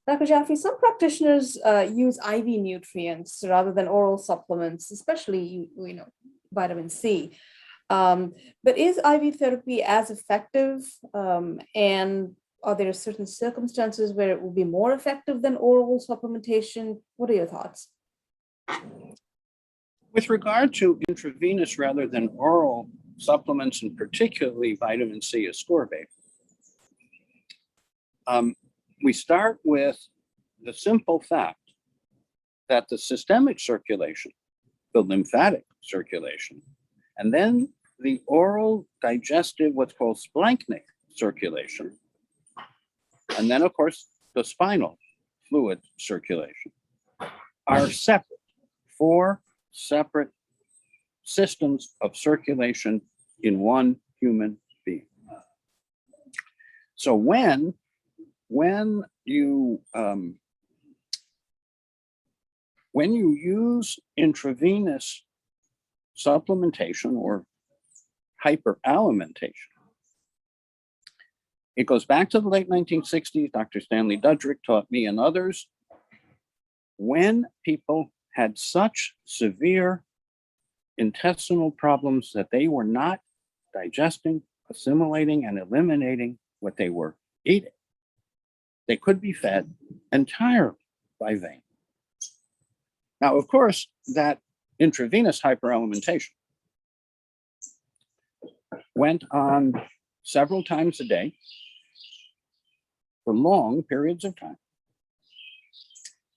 Dr. Jaffe, some practitioners use IV nutrients rather than oral supplements, especially vitamin C. But is IV therapy as effective? And are there certain circumstances where it will be more effective than oral supplementation? What are your thoughts? With regard to intravenous rather than oral supplements, and particularly vitamin C ascorbate, we start with the simple fact that the systemic circulation, the lymphatic circulation, and then the oral digestive, what's called splanchnic circulation, and then, of course, the spinal fluid circulation are separate, four separate systems of circulation in one human being. So when you use intravenous supplementation or hyperalimentation, it goes back to the late 1960s. Dr. Stanley Dudrick taught me and others, when people had such severe intestinal problems that they were not digesting, assimilating, and eliminating what they were eating, they could be fed entirely by vein. Now, of course, that intravenous hyperalimentation went on several times a day for long periods of time,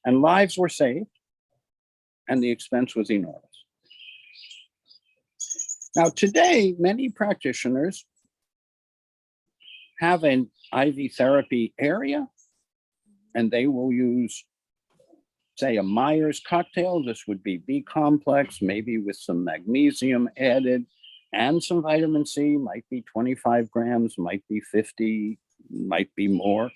and lives were saved, and the expense was enormous. Now, today, many practitioners have an IV therapy area, and they will use, say, a Myers cocktail. This would be B complex, maybe with some magnesium added, and some vitamin C, might be 25 grams, might be 50, might be more.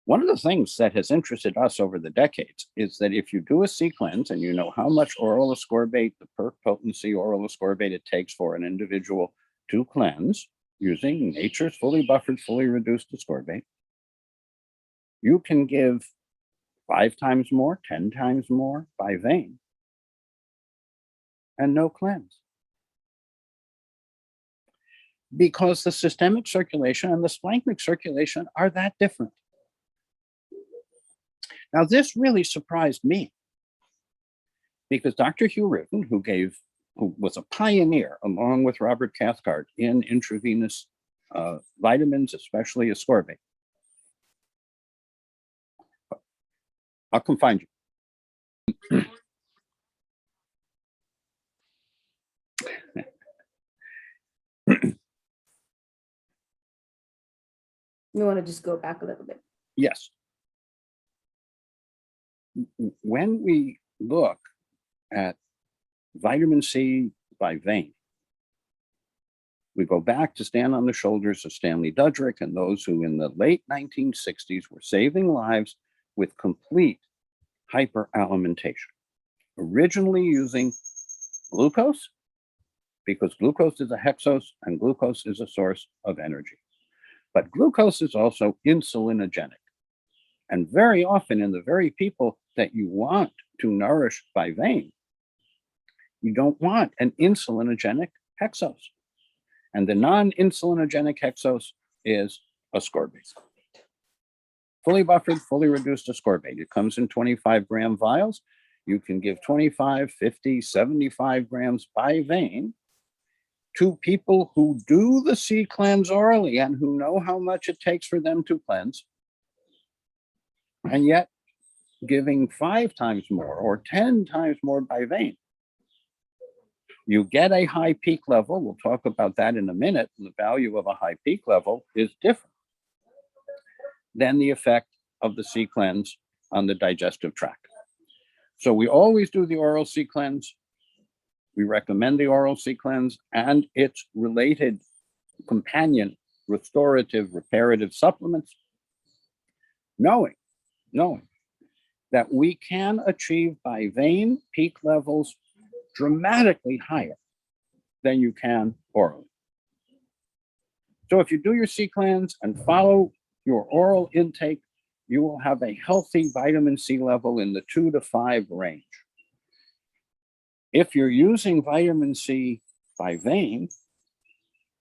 One of the things that has interested us over the decades is that if you do a C cleanse and you know how much oral ascorbate, the per potency oral ascorbate it takes for an individual to cleanse using nature's fully buffered, fully reduced ascorbate, you can give 5 times more, 10 times more by vein and no cleanse. Because the systemic circulation and the splanchnic circulation are that different. Now, this really surprised me because Dr. Hugh Riven, who was a pioneer along with Robert Cathcart in intravenous vitamins, especially ascorbate. I'll come find you. You want to just go back a little bit? Yes. When we look at vitamin C by vein, we go back to stand on the shoulders of Stanley Dudrick and those who in the late 1960s were saving lives with complete hyperalimentation, originally using glucose, because glucose is a hexose and glucose is a source of energy. But glucose is also insulinogenic. And very often in the very people that you want to nourish by vein, you don't want an insulinogenic hexose. And the non-insulinogenic hexose is ascorbate. Fully buffered, fully reduced ascorbate. It comes in 25-gram vials. You can give 25, 50, 75 grams by vein to people who do the C cleanse orally and who know how much it takes for them to cleanse. And yet giving 5 times more or 10 times more by vein. You get a high peak level. We'll talk about that in a minute. The value of a high peak level is different than the effect of the C cleanse on the digestive tract. So we always do the oral C cleanse. We recommend the oral C cleanse and its related companion restorative, reparative supplements, knowing that we can achieve by vein peak levels dramatically higher than you can orally. So if you do your C cleanse and follow your oral intake, you will have a healthy vitamin C level in the 2 to 5 range. If you're using vitamin C by vein,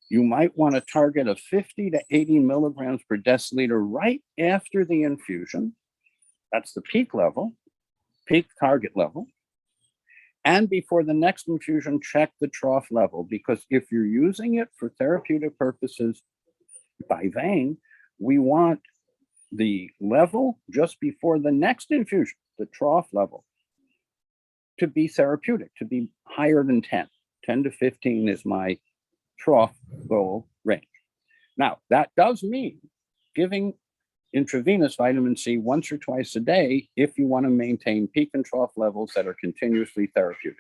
you might want to target a 50 to 80 milligrams per deciliter right after the infusion. That's the peak level, peak target level. And before the next infusion, check the trough level, because if you're using it for therapeutic purposes by vein, we want the level just before the next infusion, the trough level, to be therapeutic, to be higher than 10. 10 to 15 is my trough goal range. Now, that does mean giving intravenous vitamin C once or twice a day if you want to maintain peak and trough levels that are continuously therapeutic.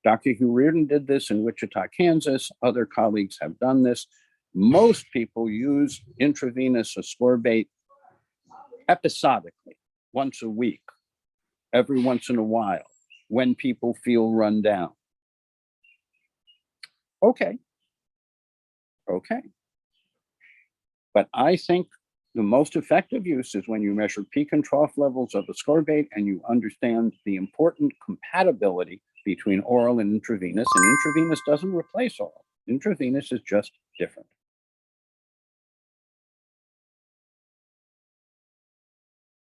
Dr. Hugh Reardon did this in Wichita, Kansas. Other colleagues have done this. Most people use intravenous ascorbate episodically, once a week, every once in a while, when people feel run down. Okay. But I think the most effective use is when you measure peak and trough levels of ascorbate and you understand the important compatibility between oral and intravenous. And intravenous doesn't replace oral. Intravenous is just different.